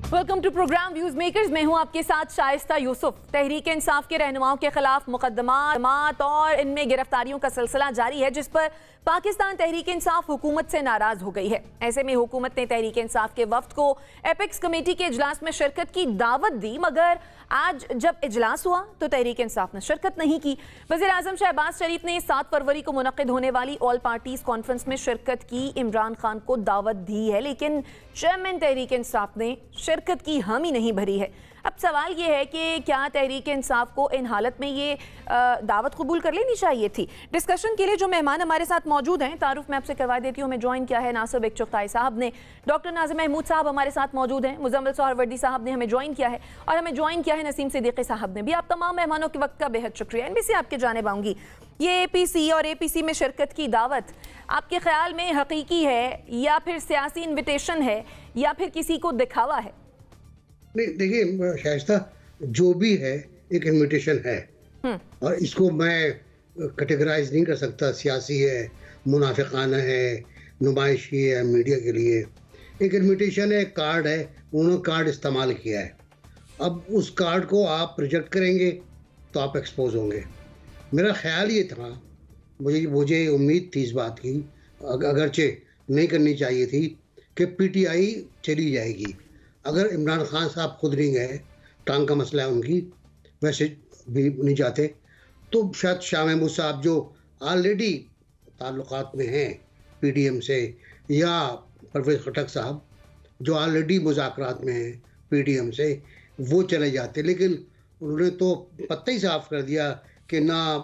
Welcome to program views makers. मैं हूं आपके साथ शाइस्ता यूसुफ। तहरीक इंसाफ के रहनुमाओं के खिलाफ मुकदमात और इनमें गिरफ्तारियों का सिलसिला जारी है, जिस पर पाकिस्तान तहरीक इंसाफ हुकूमत से नाराज हो गई है। ऐसे में हुकूमत ने तहरीक इंसाफ के वफ्द को एपेक्स कमेटी के इजलास में शिरकत की दावत दी, मगर आज जब इजलास हुआ तो तहरीक इंसाफ ने शिरकत नहीं की। वज़ीर आज़म शहबाज शरीफ ने 7 फरवरी को मुनक़िद होने वाली ऑल पार्टीज कॉन्फ्रेंस में शिरकत की इमरान खान को दावत दी है, लेकिन चेयरमैन तहरीक इंसाफ ने शिरकत की हामी नहीं भरी है। अब सवाल ये है कि क्या तहरीक इंसाफ को इन हालत में ये दावत कबूल कर लेनी चाहिए थी। डिस्कशन के लिए जो मेहमान हमारे साथ मौजूद हैं, तारुफ मैं आपसे करवा देती हूँ। हमें ज्वाइन किया है नासिर इकचुगताई साहब ने, डॉक्टर नाज़िम महमूद साहब हमारे साथ मौजूद हैं, मुजम्मिल सोहरवर्दी साहब ने हमें ज्वाइन किया है, और हमें ज्वाइन किया है नसीम सिद्दीकी साहब ने भी। आप तमाम मेहमानों के वक्त का बेहद शुक्रिया। NBC आपके जानिब आऊँगी। ये APC और APC में शिरकत की दावत आपके ख्याल में हकीकी है या फिर सियासी इन्विटेशन है या फिर किसी को दिखावा है? नहीं, देखिए शाइस्ता, जो भी है एक इन्विटेशन है और इसको मैं कैटेगराइज नहीं कर सकता। सियासी है, मुनाफिकाना है, नुमाइशी है मीडिया के लिए। एक इन्विटेशन है, कार्ड है, उन्होंने कार्ड इस्तेमाल किया है। अब उस कार्ड को आप रिजेक्ट करेंगे तो आप एक्सपोज होंगे। मेरा ख्याल ये था, मुझे उम्मीद थी इस बात की, अगरचे नहीं करनी चाहिए थी, कि PTI चली जाएगी। अगर इमरान खान साहब खुद नहीं गए, टांग का मसला है उनकी, वैसे भी नहीं जाते, तो शायद शाह महमूद साहब जो ऑलरेडी ताल्लुकात में हैं PDM से, या परवेज़ खटक साहब जो ऑलरेडी मुज़ाकरात में हैं PDM से, वो चले जाते। लेकिन उन्होंने तो पत्ता ही साफ कर दिया कि ना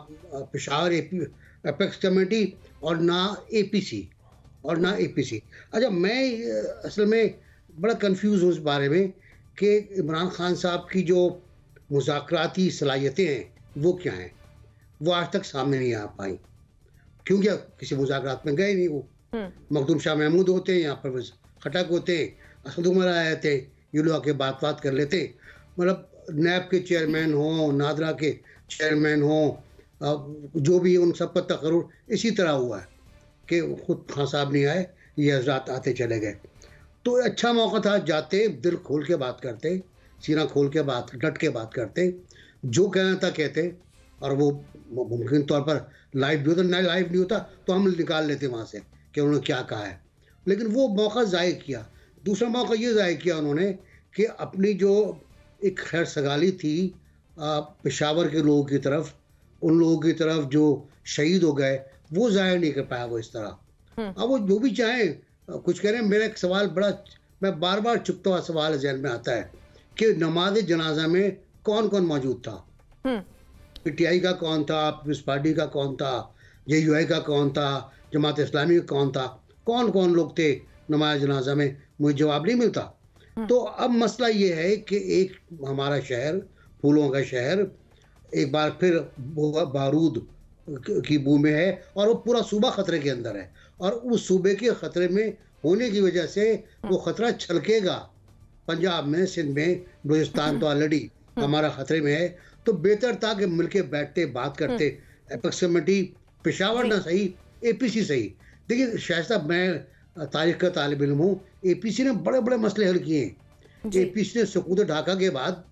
पेशावर एपेक्स कमेटी और ना APC और ना APC। अच्छा, मैं असल में बड़ा कंफ्यूज हूँ इस बारे में कि इमरान खान साहब की जो मुज़ाकराती सलाहियतें हैं वो क्या हैं, वो आज तक सामने नहीं आ पाई। क्योंकि किसी मुज़ाकरात में गए नहीं वो। मखदूम शाह महमूद होते हैं, यहाँ पर खटक होते हैं, असद उमर आए थे, ये लोग आके बात कर लेते। मतलब नैब के चेयरमैन हों, नादरा के चेयरमैन हों, जो भी उन सब पर तकर्रुर इसी तरह हुआ है कि खुद खान साहब नहीं आए, ये हज़रात आते चले गए। तो अच्छा मौका था, जाते दिल खोल के बात करते, सीना खोल के बात, डट के बात करते, जो कहना था कहते, और वो मुमकिन तौर पर लाइव भी होता, लाइव नहीं होता तो हम निकाल लेते वहाँ से कि उन्होंने क्या कहा है। लेकिन वो मौका ज़ाय किया। दूसरा मौका ये ज़ाय किया उन्होंने कि अपनी जो एक खैर सगाली थी पेशावर के लोगों की तरफ, उन लोगों की तरफ जो शहीद हो गए, वो ज़ाहिर नहीं कर पाया वो इस तरह। अब वो जो भी चाहें, कुछ कह रहे हैं। मेरा एक सवाल बड़ा, मैं बार बार चुपता हुआ सवाल जहन में आता है कि नमाज जनाजा में कौन कौन मौजूद था? PTI का कौन था, पीपल्स पार्टी का कौन था, JUI का कौन था, जमात इस्लामी का कौन था, कौन कौन लोग थे नमाज जनाजा में? मुझे जवाब नहीं मिलता। तो अब मसला ये है कि एक हमारा शहर, फूलों का शहर, एक बार फिर बारूद की बू में है, और वो पूरा सूबा खतरे के अंदर है, और उस सूबे के खतरे में होने की वजह से वो खतरा छलकेगा। पंजाब में, सिंध में, बलूचिस्तान तो ऑलरेडी हमारा खतरे में है। तो बेहतर था कि मिलके बैठते, बात करते। एपेक्स कमेटी पेशावर ना सही, APC सही। देखिए शाइस्ता, मैं तारीख का तालिब इल्म हूँ। APC ने बड़े बड़े मसले हल किए हैं। APC ने सकूत ढाका के बाद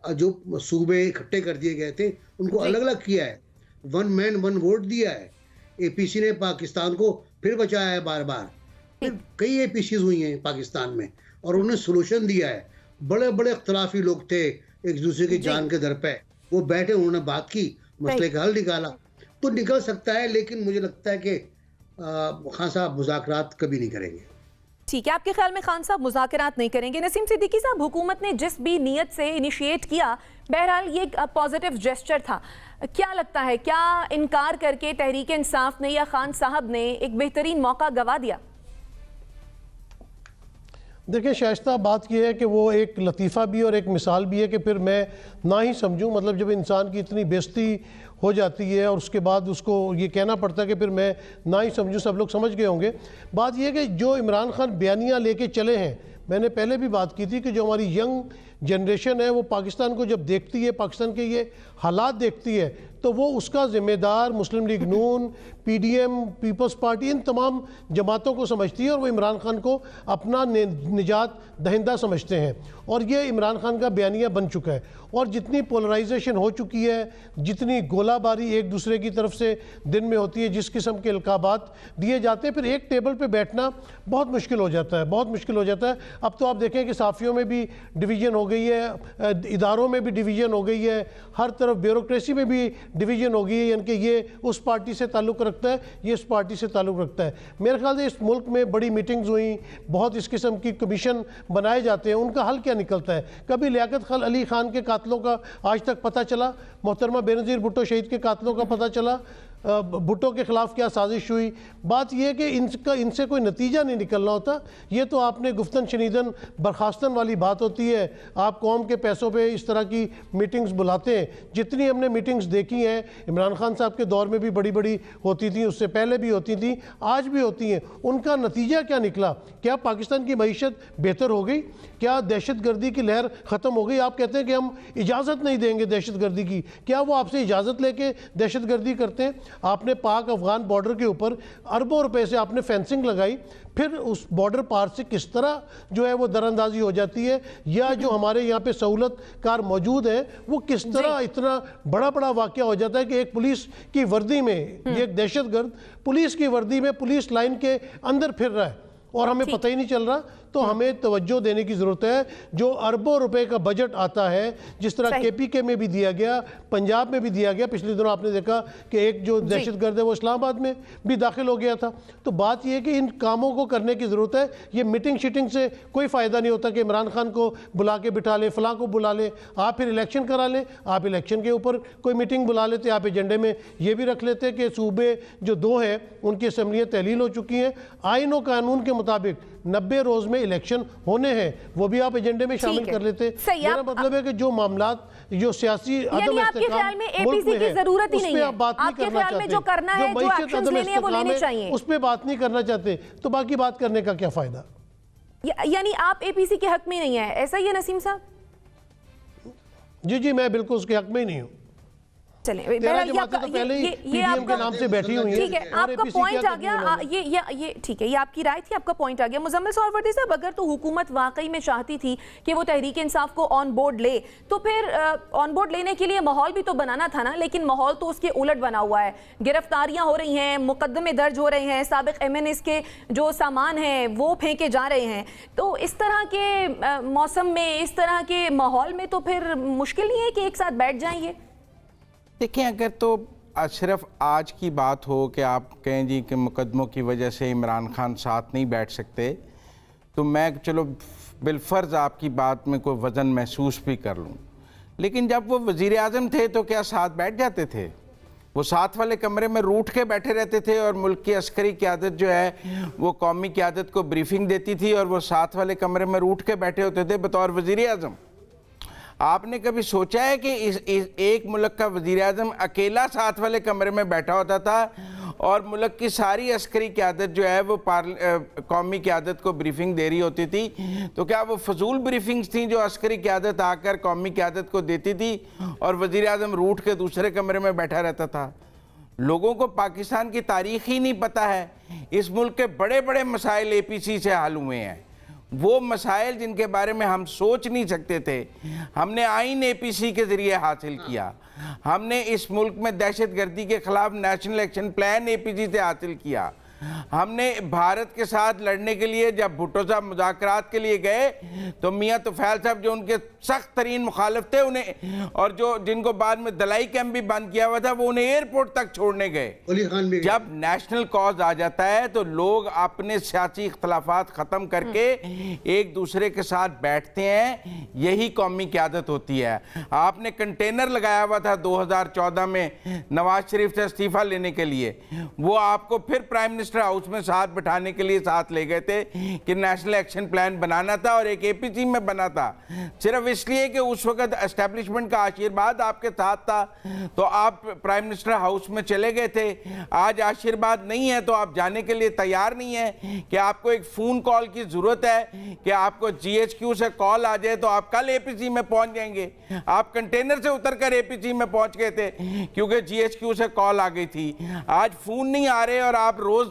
जो सूबे इकट्ठे कर दिए गए थे, उनको अलग अलग किया है। 1 मैन 1 वोट दिया है। APC ने पाकिस्तान को फिर बचाया है बार बार। फिर कई APCs हुई हैं पाकिस्तान में, और उन्होंने सोल्यूशन दिया है। बड़े बड़े इख्तलाफी लोग थे, एक दूसरे की जान के दर पे, वो बैठे, उन्होंने बात की, मसले का हल निकाला। तो निकल सकता है, लेकिन मुझे लगता है कि खान साहब मुज़ाकरात कभी नहीं करेंगे। ठीक है, आपके ख्याल में खान साहब मुज़ाकरात नहीं करेंगे। नसीम सिद्दीकी साहब, हुकूमत ने जिस भी नीयत से इनिशिएट किया, बहरहाल ये एक पॉजिटिव जेस्चर था। क्या लगता है, क्या इनकार करके तहरीक इंसाफ ने या खान साहब ने एक बेहतरीन मौका गवा दिया? देखिए शाइस्ता, बात यह है कि वो एक लतीफ़ा भी और एक मिसाल भी है कि फिर मैं ना ही समझूं। मतलब जब इंसान की इतनी बेइज्जती हो जाती है और उसके बाद उसको ये कहना पड़ता है कि फिर मैं ना ही समझूं, सब लोग समझ गए होंगे। बात यह है कि जो इमरान खान बयानियाँ लेके चले हैं, मैंने पहले भी बात की थी कि जो हमारी यंग जनरेशन है वो पाकिस्तान को जब देखती है, पाकिस्तान के ये हालात देखती है, तो वो उसका ज़िम्मेदार मुस्लिम लीग नून, पीडीएम, पीपल्स पार्टी, इन तमाम जमातों को समझती है और वो इमरान खान को अपना निजात दहिंदा समझते हैं। और ये इमरान खान का बयानिया बन चुका है। और जितनी पोलराइजेशन हो चुकी है, जितनी गोलाबारी एक दूसरे की तरफ से दिन में होती है, जिस किस्म के इल्काबात दिए जाते हैं, फिर एक टेबल पे बैठना बहुत मुश्किल हो जाता है, बहुत मुश्किल हो जाता है। अब तो आप देखें कि साफ़ियों में भी डिवीज़न हो गई है, इदारों में भी डिवीज़न हो गई है, हर तरफ ब्यूरोक्रेसी में भी डिवीज़न हो गई है, यानी कि ये उस पार्टी से ताल्लुक़ रखता है, ये इस पार्टी से ताल्लुक़ रखता है। मेरे ख्याल से इस मुल्क में बड़ी मीटिंग्स हुई, बहुत इस किस्म की कमीशन बनाए जाते हैं, उनका हल क्या निकलता है? कभी लियाकत अली खान के कातलों का आज तक पता चला? मोहतरमा बेनज़ीर भुट्टो शहीद के कातलों का पता चला? भुट्टो के ख़िलाफ़ क्या साजिश हुई? बात यह है कि इनसे कोई नतीजा नहीं निकलना होता। ये तो आपने गुफ्तन शनीदन बर्खास्तन वाली बात होती है। आप कौम के पैसों पे इस तरह की मीटिंग्स बुलाते हैं। जितनी हमने मीटिंग्स देखी हैं, इमरान खान साहब के दौर में भी बड़ी बड़ी होती थी, उससे पहले भी होती थी, आज भी होती हैं। उनका नतीजा क्या निकला? क्या पाकिस्तान की मईशत बेहतर हो गई? क्या दहशत गर्दी की लहर ख़त्म हो गई? आप कहते हैं कि हम इजाज़त नहीं देंगे दहशत गर्दी की, क्या वो आपसे इजाज़त लेके दहशत गर्दी करते हैं? आपने पाक अफगान बॉर्डर के ऊपर अरबों रुपए से आपने फेंसिंग लगाई, फिर उस बॉर्डर पार से किस तरह जो है वो दरअंदाजी हो जाती है, या जो हमारे यहाँ पे सहूलत कार मौजूद है वो किस तरह इतना बड़ा बड़ा वाक़या हो जाता है कि एक पुलिस की वर्दी में, ये एक दहशतगर्द पुलिस की वर्दी में पुलिस लाइन के अंदर फिर रहा है और हमें पता ही नहीं चल रहा। तो हमें तवज्जो देने की ज़रूरत है। जो अरबों रुपए का बजट आता है, जिस तरह केपीके में भी दिया गया, पंजाब में भी दिया गया, पिछले दिनों आपने देखा कि एक जो दहशतगर्द है वो इस्लामाबाद में भी दाखिल हो गया था। तो बात यह है कि इन कामों को करने की ज़रूरत है। ये मीटिंग शीटिंग से कोई फ़ायदा नहीं होता कि इमरान खान को बुला के बिठा ले, फ़लाँ को बुला ले, आप फिर इलेक्शन करा लें, आप इलेक्शन के ऊपर कोई मीटिंग बुला लेते, आप एजेंडे में ये भी रख लेते कि सूबे जो 2 हैं उनकी असम्बलियाँ तहलील हो चुकी हैं, आइन और कानून के मुताबिक 90 रोज में इलेक्शन होने हैं, वो भी आप एजेंडे में शामिल कर लेते। मेरा मतलब है कि जो मामलात, जो सियासी अदम इस्तेकाम मुल्क में है, उस पे आप बात नहीं करना चाहते, जो मईशत अदम इस्तेकाम है उस पे बात नहीं करना चाहते, तो बाकी बात करने का क्या फायदा? यानी आप एपीसी के हक में नहीं है, ऐसा ही है नसीम साहब? जी, मैं बिल्कुल उसके हक में ही नहीं हूँ। चलें, ये आपका नाम से बैठी हुई है। ठीक है, आपका पॉइंट आ गया, ये ठीक है, ये आपकी राय थी, आपका पॉइंट आ गया। मुजम्मिल सोहरावर्दी साहब, अगर तो हुकूमत वाकई में चाहती थी कि वो तहरीक इंसाफ को ऑन बोर्ड ले, तो फिर ऑन बोर्ड लेने के लिए माहौल भी तो बनाना था ना, लेकिन माहौल तो उसके उलट बना हुआ है। गिरफ्तारियां हो रही हैं, मुकदमे दर्ज हो रहे हैं, साबिक MNAs के जो सामान हैं वो फेंके जा रहे हैं। तो इस तरह के मौसम में, इस तरह के माहौल में तो फिर मुश्किल नहीं है कि एक साथ बैठ जाएंगे? देखें, अगर तो सिर्फ आज की बात हो कि आप कहें जी कि मुकदमों की वजह से इमरान खान साथ नहीं बैठ सकते, तो मैं चलो बिलफर्ज आपकी बात में कोई वज़न महसूस भी कर लूँ, लेकिन जब वो वज़ीर आज़म थे तो क्या साथ बैठ जाते थे? वो साथ वाले कमरे में रूठ के बैठे रहते थे और मुल्क की अस्करी क़यादत जो है वो कौमी क़यादत को ब्रीफिंग देती थी और वो साथ वाले कमरे में रूठ के बैठे होते थे बतौर वज़ीर आज़म। आपने कभी सोचा है कि इस एक मुल्क का वज़ीर आज़म अकेला साथ वाले कमरे में बैठा होता था और मुल्क की सारी अस्करी क़यादत जो है वो कौमी क़यादत को ब्रीफिंग दे रही होती थी? तो क्या वो फजूल ब्रीफिंग्स थी जो अस्करी क़यादत आकर कौमी क़यादत को देती थी और वज़ीर आज़म रूठ के दूसरे कमरे में बैठा रहता था? लोगों को पाकिस्तान की तारीख़ ही नहीं पता है। इस मुल्क के बड़े बड़े मसाइल APC से हल हुए हैं, वो मसाइल जिनके बारे में हम सोच नहीं सकते थे, हमने आइन APC के ज़रिए हासिल किया। हमने इस मुल्क में दहशत गर्दी के ख़िलाफ़ नेशनल एक्शन प्लान APC से हासिल किया। हमने भारत के साथ लड़ने के लिए जब भुट्टो साहब मुज़ाकरात के लिए गए तो मियाँ तुफैल साहब जो उनके सख्त तरीन मुखालिफ थे उन्हें, और जो जिनको बाद में दलाई कैंप भी बंद किया हुआ था, वो उन्हें एयरपोर्ट तक छोड़ने गए। जब नेशनल कॉज आ जाता है तो लोग अपने सियासी इख्तलाफात ख़त्म करके एक दूसरे के साथ बैठते हैं, यही कौमी क़यादत होती है। आपने कंटेनर लगाया हुआ था 2014 में नवाज शरीफ से इस्तीफ़ा लेने के लिए, वो आपको फिर प्राइम मिनिस्टर मिनिस्टर हाउस में साथ बिठाने के लिए साथ ले गए थे कि नेशनल एक्शन प्लान बनाना था और एक एपीसी में बना था, सिर्फ इसलिए कि उस वक्त एस्टेब्लिशमेंट का आशीर्वाद आपके साथ था तो आप प्राइम मिनिस्टर हाउस में चले गए थे। आज आशीर्वाद नहीं है तो आप जाने के लिए तैयार नहीं है कि आपको एक फ़ोन कॉल की ज़रूरत है कि आपको GHQ से कॉल आ जाए तो आप कल एपीसी में पहुंच जाएंगे। आप कंटेनर से उतरकर एपीसी में पहुंच गए थे क्योंकि GHQ से कॉल आ गई थी। आज फ़ोन नहीं आ रहे और आप रोज़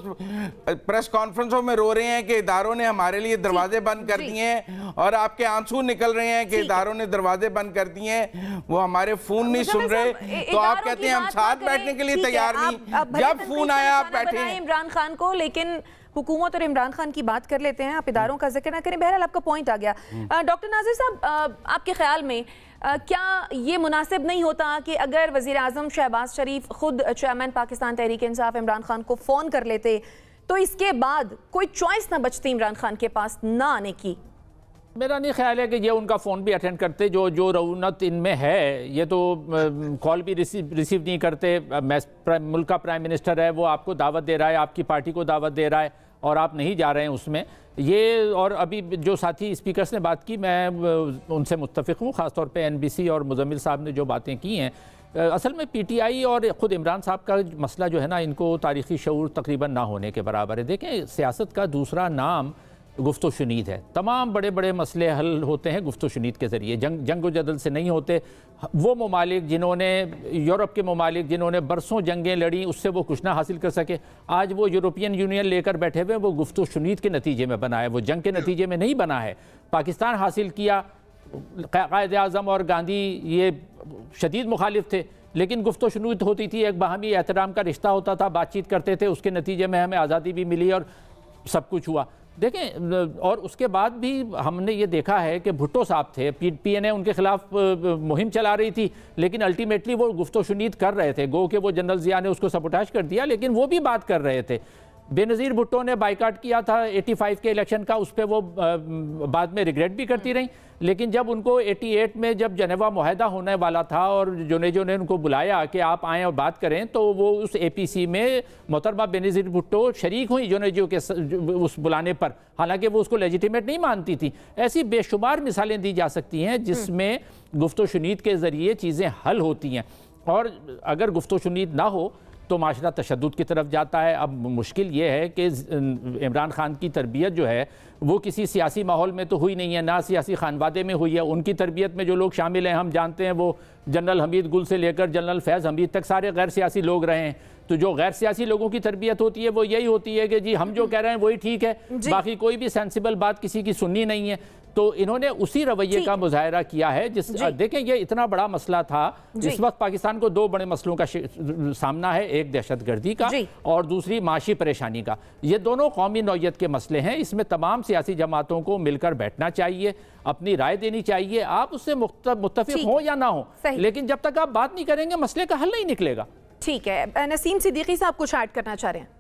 प्रेस कॉन्फ्रेंसों में रो रहे हैं कि इदारों ने हमारे लिए दरवाजे बंद कर दिए हैं और आपके आंसू निकल रहे हैं कि इदारों ने दरवाजे बंद कर दिए हैं, वो हमारे फ़ोन नहीं सुन रहे तो आप कहते हैं हम साथ बैठने के लिए तैयार नहीं। जब फ़ोन आया आप बैठे इमरान खान को, लेकिन हुकूमत और इमरान खान की बात कर लेते हैं, आप इदारों का जिक्र ना करें। बहरहाल आपका पॉइंट आ गया। डॉक्टर नाजिर साहब, आपके ख्याल में क्या ये मुनासिब नहीं होता कि अगर वज़ीर आज़म शहबाज शरीफ खुद चेयरमैन पाकिस्तान तहरीक इंसाफ इमरान खान को फ़ोन कर लेते तो इसके बाद कोई चॉइस ना बचती इमरान खान के पास ना आने की? मेरा नहीं ख्याल है कि ये उनका फ़ोन भी अटेंड करते, जो रऊनत इनमें है। ये तो कॉल भी रिसीव नहीं करते। मुल्क का प्राइम मिनिस्टर है, वो आपको दावत दे रहा है, आपकी पार्टी को दावत दे रहा है और आप नहीं जा रहे हैं उसमें। ये और अभी जो साथी स्पीकर्स ने बात की, मैं उनसे मुत्तफ़िक़ हूँ, ख़ासतौर पे NBC और मुज़म्मिल साहब ने जो बातें की हैं। असल में PTI और ख़ुद इमरान साहब का मसला जो है ना, इनको तारीख़ी शऊर तकरीबन ना होने के बराबर है। देखें, सियासत का दूसरा नाम गुफ्तो शुनीद है। तमाम बड़े बड़े मसले हल होते हैं गुफ्तो शुनीद के ज़रिए, जंग व जदल से नहीं होते। वो ममालिक जिन्होंने, यूरोप के ममालिक जिन्होंने बरसों जंगें लड़ी, उससे वो कुछ ना हासिल कर सके, आज वो यूरोपियन यूनियन लेकर बैठे हुए, वो गुफ्तो शुनीद के नतीजे में बना है, वो जंग के नतीजे में नहीं बना है। पाकिस्तान हासिल किया, कायद आज़म और गांधी ये शदीद मुखालिफ थे, लेकिन गुफ्तो शुनीद होती थी, एक बाहमी एहतराम का रिश्ता होता था, बातचीत करते थे, उसके नतीजे में हमें आज़ादी भी मिली और सब कुछ हुआ। देखें, और उसके बाद भी हमने ये देखा है कि भुट्टो साहब थे, PNA उनके खिलाफ मुहिम चला रही थी, लेकिन अल्टीमेटली वो गुफ्तो शुनीद कर रहे थे। गो के वो जनरल ज़िया ने उसको सबोटाज कर दिया, लेकिन वो भी बात कर रहे थे। बेनज़ीर भुट्टो ने बाइकाट किया था 85 के इलेक्शन का, उस पर वो बाद में रिग्रेट भी करती रहीं, लेकिन जब उनको 88 में जब जनेवा मुआहदा होने वाला था और जोनेजो ने उनको बुलाया कि आप आएँ और बात करें, तो वो उस APC में मोहतरमा बेनज़ीर भुट्टो शरीक हुई जोनेजो के उस बुलाने पर, हालांकि वो उसको लेजिटिमेट नहीं मानती थी। ऐसी बेशुमार मिसालें दी जा सकती हैं जिसमें गुफ्तो शुनीद के ज़रिए चीज़ें हल होती हैं, और अगर गुफ्तो शुनीद ना हो तो माशरा तशद्दुद की तरफ जाता है। अब मुश्किल ये है कि इमरान खान की तरबियत जो है वो किसी सियासी माहौल में तो हुई नहीं है, ना सियासी खानवादे में हुई है। उनकी तरबियत में जो लोग शामिल हैं, हम जानते हैं, वो जनरल हमीद गुल से लेकर जनरल फैज़ हमीद तक सारे गैर सियासी लोग रहे हैं। तो जो गैर सियासी लोगों की तरबियत होती है वो यही होती है कि जी हम जो कह रहे हैं वही ठीक है, बाकी कोई भी सेंसिबल बात किसी की सुननी नहीं है। तो इन्होंने उसी रवैये का मुजाहरा किया है देखें, ये इतना बड़ा मसला था। इस वक्त पाकिस्तान को दो बड़े मसलों का सामना है, एक दहशतगर्दी का और दूसरी माशी परेशानी का। ये दोनों कौमी नौयत के मसले हैं, इसमें तमाम सियासी जमातों को मिलकर बैठना चाहिए, अपनी राय देनी चाहिए। आप उससे मुत्तफिक हो या ना हो, लेकिन जब तक आप बात नहीं करेंगे मसले का हल नहीं निकलेगा। ठीक है, नसीम सिद्दीकी साहब कुछ ऐड करना चाह रहे हैं?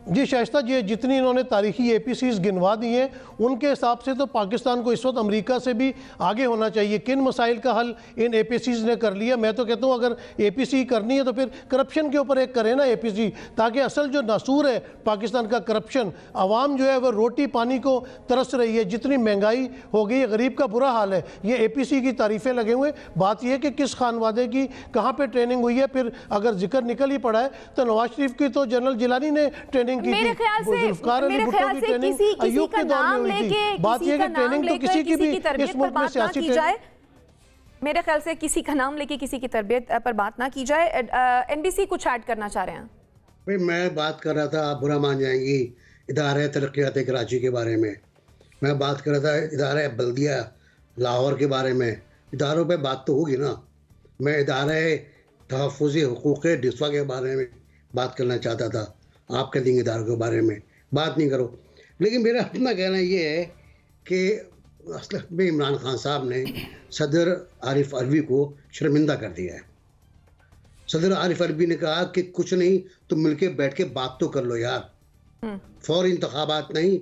जी शाइस्ता जी, जितनी इन्होंने तारीखी APCs गिनवा दी हैं उनके हिसाब से तो पाकिस्तान को इस वक्त अमेरिका से भी आगे होना चाहिए। किन मसाइल का हल इन APCs ने कर लिया? मैं तो कहता हूँ अगर APC करनी है तो फिर करप्शन के ऊपर एक करें ना APC, ताकि असल जो नासूर है पाकिस्तान का करप्शन, आवाम जो है वह रोटी पानी को तरस रही है, जितनी महंगाई हो गई है, गरीब का बुरा हाल है। ये APC की तारीफ़ें लगे हुए, बात यह कि किस खानवादे की कहाँ पर ट्रेनिंग हुई है। फिर अगर जिक्र निकल ही पड़ा है तो नवाज शरीफ की तो जनरल जिलानी ने ट्रेनिंग मेरे ख्याल से किसी का नाम लेके किसी की तरबियत पर बात ना की जाए। मेरे ख्याल से किसी का नाम लेके किसी की तरबियत पर बात ना की जाए। NBC कुछ ऐड करना चाह रहे हैं? भाई मैं बात कर रहा था, आप बुरा मान जाएंगी, इदारे तरक्यात कराची के बारे में। मैं बात कर रहा था इदारे बल्दिया लाहौर के बारे में। इदारों पे बात तो होगी ना। मैं इदारे तहफ़्फ़ुज़ हुकूक़ निस्वा के बारे में बात करना चाहता था, आप कह देंगे इदारों के बारे में बात नहीं करो। लेकिन मेरा अपना कहना ये है कि असल में इमरान खान साहब ने सदर आरिफ अलवी को शर्मिंदा कर दिया है। सदर आरिफ अलवी ने कहा कि कुछ नहीं, तुम मिलके बैठ के बात तो कर लो यार, फौरी इंतखाबात नहीं,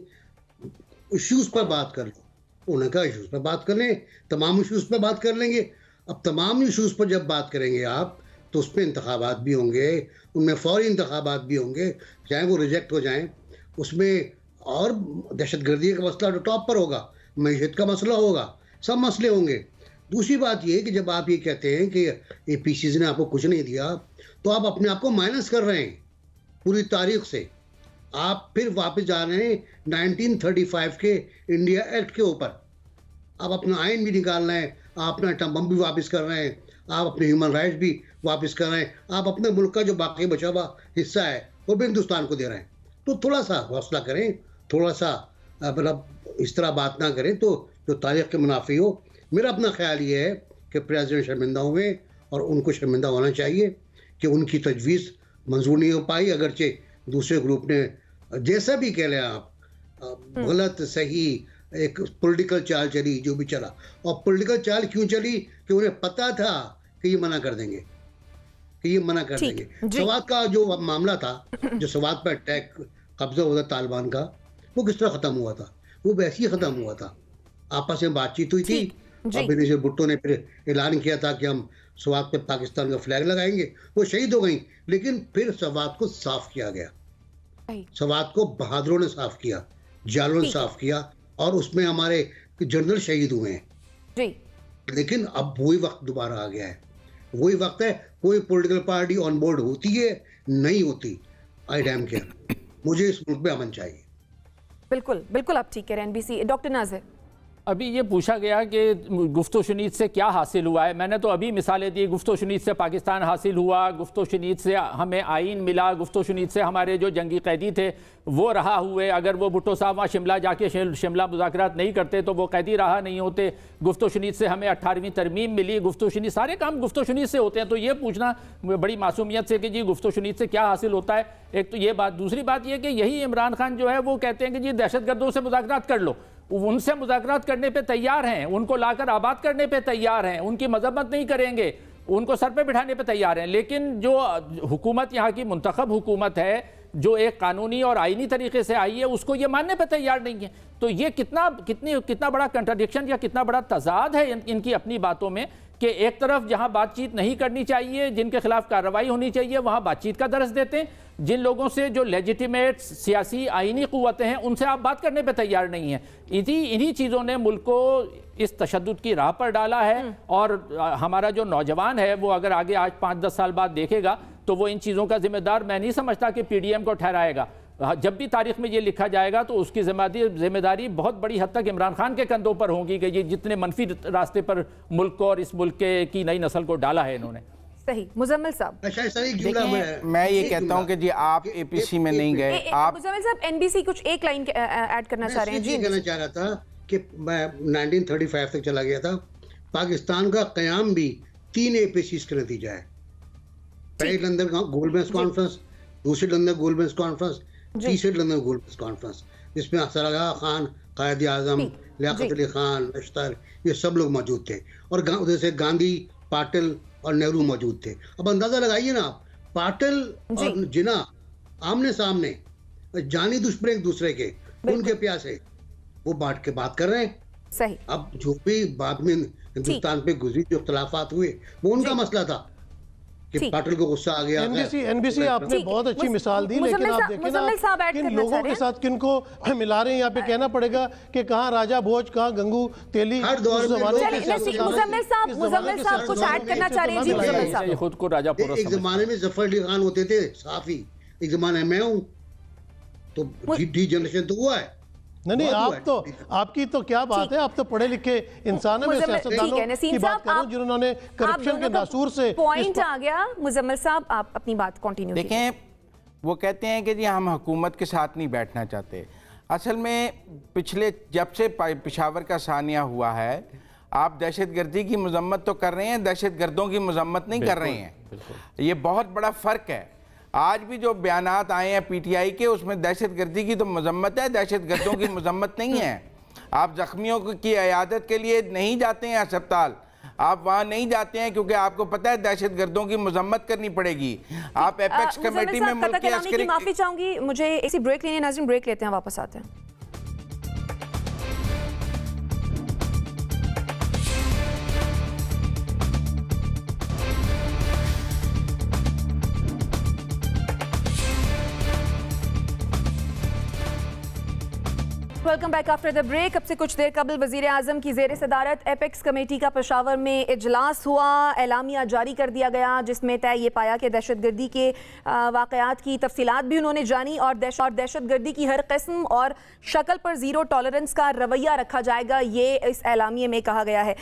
इश्यूज़ पर बात कर लो। उन्होंने कहा इश्यूज़ पर बात कर लें, तमाम इश्यूज़ पर बात कर लेंगे। अब तमाम इश्यूज़ पर जब बात करेंगे आप, तो उसमें इंतखाबात भी होंगे, उनमें फौरी इंतखाबात भी होंगे, चाहे वो रिजेक्ट हो जाएं। उसमें और दहशतगर्दी का मसला तो टॉप पर होगा, मईशत का मसला होगा, सब मसले होंगे। दूसरी बात ये कि जब आप ये कहते हैं कि APCs ने आपको कुछ नहीं दिया, तो आप अपने आप को माइनस कर रहे हैं पूरी तारीख से। आप फिर वापस जा रहे हैं 1935 के इंडिया एक्ट के ऊपर। आप अपना आइन भी निकाल रहे हैं, आप अपना एटम बम भी वापस कर रहे हैं, आप अपने ह्यूमन राइट्स भी वापस कर रहे हैं, आप अपने मुल्क का जो बाकी बचा हुआ हिस्सा है वो भी हिंदुस्तान को दे रहे हैं। तो थोड़ा सा हौसला करें, थोड़ा सा मतलब इस तरह बात ना करें तो जो तारीख के मुनाफी हो। मेरा अपना ख्याल ये है कि प्रेसिडेंट शर्मिंदा हुए और उनको शर्मिंदा होना चाहिए कि उनकी तजवीज़ मंजूर नहीं हो पाई, अगरचे दूसरे ग्रुप ने जैसा भी कह लें आप, गलत सही एक पॉलिटिकल चाल चली जो भी चला। और पॉलिटिकल चाल क्यों चली कि उन्हें पता था कि ये मना कर देंगे, कि ये मना कर देंगे। सवात का जो मामला था, जो सवात पर अटैक कब्जा हुआ था तालिबान का, वो किस तरह खत्म हुआ था? वो वैसे ही खत्म हुआ था, आपस में बातचीत हुई थी। और बेनज़ीर भुट्टो ने फिर ऐलान किया था कि हम सवात पे पाकिस्तान का फ्लैग लगाएंगे, वो शहीद हो गई। लेकिन फिर सवात को साफ किया गया, सवात को बहादुरों ने साफ किया, जालों ने साफ किया, और उसमें हमारे जनरल शहीद हुए हैं। लेकिन अब वही वक्त दोबारा आ गया है, वही वक्त है। कोई पॉलिटिकल पार्टी ऑन बोर्ड होती है नहीं होती, आई डैम केयर। मुझे इस मुल्क में अमन चाहिए। बिल्कुल बिल्कुल, आप ठीक कह रहे हैं। NBC डॉक्टर नाज़िर, अभी ये पूछा गया कि गुफ्तो-शुनीद से क्या हासिल हुआ है। मैंने तो अभी मिसालें दी, गुफ्तो-शुनीद से पाकिस्तान हासिल हुआ, गुफ्तो-शुनीद से हमें आइन मिला, गुफ्तो-शुनीद से हमारे जो जंगी कैदी थे वो रहा हुए। अगर वो भुट्टो साहब वहाँ शिमला जाके शिमला मुज़ाकरात नहीं करते तो वो कैदी रहा नहीं होते। गुफ्तो-शुनीद से हमें 18वीं तरमीम मिली, गुफ्तो-शुनीद, सारे काम गुफ्तो-शुनीद से होते हैं। तो ये पूछना बड़ी मासूमियत से कि जी गुफ्तो-शुनीद से क्या हासिल होता है, एक तो ये बात। दूसरी बात ये कि यही इमरान खान जो है वो कहते हैं कि जी दहशतगर्दों से मुज़ाकरात कर लो, उनसे मुज़ाकरात करने पे तैयार हैं, उनको लाकर आबाद करने पे तैयार हैं, उनकी मजम्मत नहीं करेंगे, उनको सर पे बिठाने पे तैयार हैं। लेकिन जो हुकूमत यहाँ की मुंतखब हुकूमत है, जो एक कानूनी और आईनी तरीके से आई है, उसको ये मानने पे तैयार नहीं है। तो ये कितना बड़ा कंट्राडिक्शन या कितना बड़ा तजाद है इनकी अपनी बातों में कि एक तरफ जहां बातचीत नहीं करनी चाहिए, जिनके खिलाफ कार्रवाई होनी चाहिए, वहां बातचीत का दर्ज देते हैं। जिन लोगों से जो लेजिटिमेट सियासी आईनी क़ुव्वतें हैं उनसे आप बात करने पे तैयार नहीं हैं। इन्हीं चीज़ों ने मुल्क को इस तशद्दुद की राह पर डाला है। और हमारा जो नौजवान है वो अगर आगे आज 5-10 साल बाद देखेगा तो वो इन चीज़ों का जिम्मेदार मैं नहीं समझता कि PDM को ठहराएगा। जब भी तारीख में ये लिखा जाएगा तो उसकी जिम्मेदारी बहुत बड़ी हद तक इमरान खान के कंधों पर होगी कि ये जितने मनफी रास्ते पर मुल्क को और इस मुल्क की नई नस्ल को डाला है इन्होंने। सही। मुजम्मिल साहब, मैं ये कहता हूँ कि जी आप APC में नहीं गए। आप मुजम्मिल साहब NBC कुछ एक लाइन ऐड करना चाह रहे हैं? जी, कहना चाह रहा था कि मैं 1935 तक चला गया था। पाकिस्तान का क़याम भी 3 APCs का नतीजा है। पहले लंदन गोलमेज कॉन्फ्रेंस, दूसरी लंदन गोलमेज कॉन्फ्रेंस, तीसरी लंदन गोलमेज कॉन्फ्रेंस, जिसमें सरगा खान, कायद आजम, लियाकत अली खान, नश्तर, ये सब लोग मौजूद थे। और उधर से गांधी, पाटिल और नेहरू मौजूद थे। अब अंदाजा लगाइए ना, पाटिल और जिन्ना आमने सामने, जानी दुश्मन एक दूसरे के, उनके प्यासे वो बांट के बात कर रहे हैं। सही। अब जो भी बाद में हिंदुस्तान पे गुजरी जो इख्तलाफात हुए वो उनका मसला था कि पाटिल को गुस्सा आ गया। NBC आपने बहुत अच्छी मिसाल दी, लेकिन आप देखें ना किन लोगों के साथ किनको मिला रहे हैं। यहाँ पे कहना पड़ेगा कि कहाँ राजा भोज, कहाँ गंगू तेली, हर दौर में मुजम्मिल साहब कुछ ऐड करना चाह रहे हैं? जी मुजम्मिल साहब, खुद को राजा पोरस एक जमाने में जफर अली खान होते थे साफी, एक जमाने में हूँ, तो डी जनरेशन तो हुआ है। नहीं, आप तो, आपकी तो क्या बात है, आप तो पढ़े लिखे इंसान हैं। मैं सियासतदानों की बात कर रहा हूं जिन्होंने करप्शन के नासूर से पॉइंट आ गया। मुजम्मिल साहब आप अपनी बात कंटिन्यू देखें। वो कहते हैं कि जी हम हुकूमत के साथ नहीं बैठना चाहते। असल में पिछले जब से पेशावर का सानिया हुआ है, आप दहशतगर्दी की मजम्मत तो कर रहे हैं, दहशतगर्दों की मजम्मत नहीं कर रहे हैं। ये बहुत बड़ा फ़र्क है। आज भी जो बयानात आए हैं PTI के, उसमें दहशतगर्दी की तो मजम्मत है, दहशतगर्दों की मजम्मत नहीं है। आप जख्मियों की इयादत के लिए नहीं जाते हैं अस्पताल, आप वहाँ नहीं जाते हैं क्योंकि आपको पता है दहशतगर्दों की मजम्मत करनी पड़ेगी। आप एपेक्स कमेटी में मुल्क के अस्करी, माफी चाहूंगी, मुझे इसी ब्रेक लेने, नाज़रीन ब्रेक लेते हैं, वापस आते हैं। Welcome back after the break. अब से कुछ देर कबल वजीर आजम की जेर सदारत एपेक्स कमेटी का पेशावर में इजलास हुआ। एलामिया जारी कर दिया गया जिसमें तय ये पाया कि दहशतगर्दी के वाक़यात की तफसीलात भी उन्होंने जानी और दहशतगर्दी की हर किस्म और शक्ल पर ज़ीरो टॉलरेंस का रवैया रखा जाएगा, ये इस एलामिया में कहा गया है।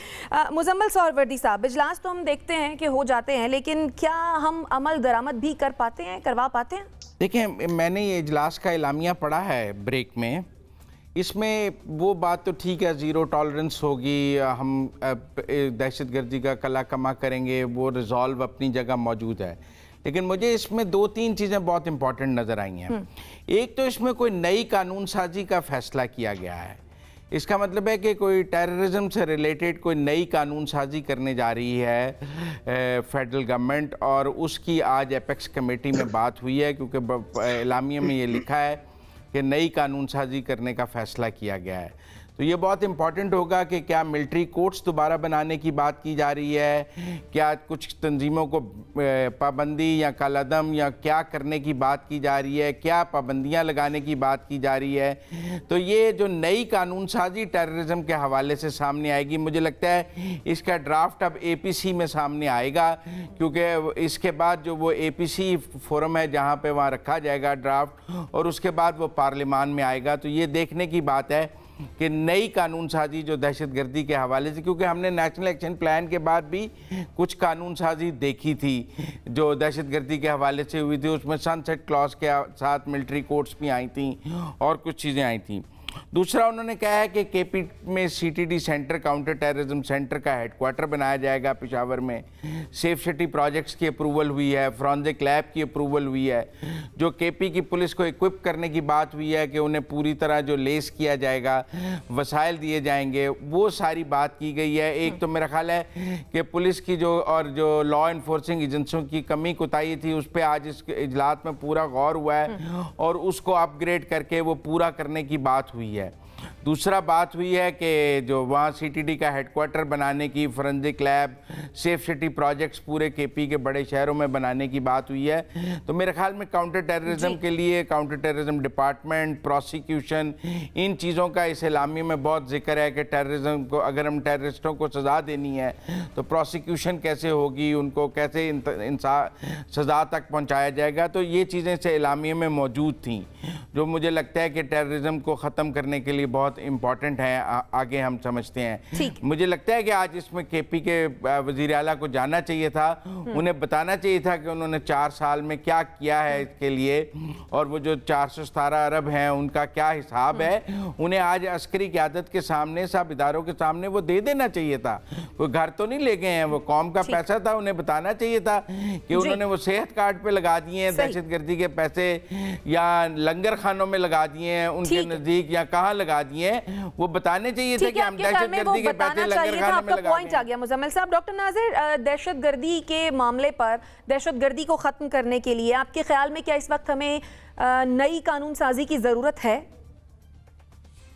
मुजम्मल सोहरवर्दी साहब, इजलास तो हम देखते हैं कि हो जाते हैं, लेकिन क्या हम अमल दरामद भी कर पाते हैं, करवा पाते हैं? देखिए, मैंने ये इजलास का एलामिया पढ़ा है ब्रेक में। इसमें वो बात तो ठीक है, ज़ीरो टॉलरेंस होगी, हम दहशतगर्दी का कला कमा करेंगे, वो रिजॉल्व अपनी जगह मौजूद है। लेकिन मुझे इसमें दो तीन चीज़ें बहुत इंपॉर्टेंट नज़र आई हैं। एक तो इसमें कोई नई कानून साजी का फैसला किया गया है। इसका मतलब है कि कोई टेररिज्म से रिलेटेड कोई नई कानून साजी करने जा रही है फेडरल गवर्नमेंट, और उसकी आज एपेक्स कमेटी में बात हुई है, क्योंकि एलामिया में ये लिखा है कि नई कानून साजी करने का फ़ैसला किया गया है। तो ये बहुत इंपॉर्टेंट होगा कि क्या मिलिट्री कोर्ट्स दोबारा बनाने की बात की जा रही है, क्या कुछ तंजीमों को पाबंदी या कालादम या क्या करने की बात की जा रही है, क्या पाबंदियां लगाने की बात की जा रही है। तो ये जो नई कानून साजी टेररिज्म के हवाले से सामने आएगी, मुझे लगता है इसका ड्राफ्ट अब APC में सामने आएगा, क्योंकि इसके बाद जो वो APC फोरम है जहाँ पर वहाँ रखा जाएगा ड्राफ्ट, और उसके बाद वो पार्लियामान में आएगा। तो ये देखने की बात है कि नई कानून साजी जो दहशतगर्दी के हवाले से, क्योंकि हमने नेशनल एक्शन प्लान के बाद भी कुछ कानून साजी देखी थी जो दहशतगर्दी के हवाले से हुई थी, उसमें सनसेट क्लॉज के साथ मिलिट्री कोर्ट्स भी आई थी और कुछ चीज़ें आई थी। दूसरा, उन्होंने कहा है कि KP में CTD centre, counter terrorism centre का हेडक्वार्टर बनाया जाएगा पेशावर में। सेफ सिटी प्रोजेक्ट्स की अप्रूवल हुई है, फॉरेंसिक लैब की अप्रूवल हुई है, जो KP की पुलिस को इक्विप करने की बात हुई है कि उन्हें पूरी तरह जो लेस किया जाएगा, वसाइल दिए जाएंगे, वो सारी बात की गई है। एक तो मेरा ख्याल है कि पुलिस की जो लॉ इन्फोर्सिंग एजेंसियों की कमी कोताही थी, उस पर आज इस इजलास में पूरा गौर हुआ है और उसको अपग्रेड करके वो पूरा करने की बात हुई है। दूसरा बात हुई है कि जो वहाँ CTD का हेडक्वार्टर बनाने की, forensic lab, safe city projects पूरे KP के बड़े शहरों में बनाने की बात हुई है। तो मेरे ख्याल में काउंटर टेररिज्म के लिए काउंटर टेररिज्म डिपार्टमेंट, प्रोसिक्यूशन, इन चीज़ों का इस एलामी में बहुत जिक्र है कि टेररिज्म को, अगर हम टेररिस्टों को सज़ा देनी है तो प्रोसिक्यूशन कैसे होगी, उनको कैसे सज़ा तक पहुँचाया जाएगा। तो ये चीज़ें इस एलामी में मौजूद थी, जो मुझे लगता है कि टेररिज्म को ख़त्म करने के लिए बहुत इंपॉर्टेंट है, आगे हम समझते हैं। मुझे लगता है कि आज इसमें KP के वज़ीर आला को जानना चाहिए था, उन्हें बताना चाहिए था कि उन्होंने 4 साल में क्या किया है इसके लिए, और वो जो 417 अरब हैं उनका क्या हिसाब है, उन्हें आज अस्करी क़यादत के सामने, सब इदारों के सामने वो दे देना चाहिए था। कोई घर तो नहीं ले गए हैं, वो कौम का पैसा था, उन्हें बताना चाहिए था कि उन्होंने वो सेहत कार्ड पे लगा दिए हैं दहशतगर्दी के पैसे, या लंगर खानों में लगा दिए हैं उनके नज़दीक, या कहाँ लगा दिए, वो बताने चाहिए थे कि हम दहशतगर्दी के पैसे लंगर खाने में लगा पॉइंट आ गया मुजम्मिल साहब। डॉक्टर नाजिर, दहशतगर्दी के मामले पर, दहशतगर्दी को खत्म करने के लिए आपके ख्याल में क्या इस वक्त हमें नई कानून साजी की जरूरत है?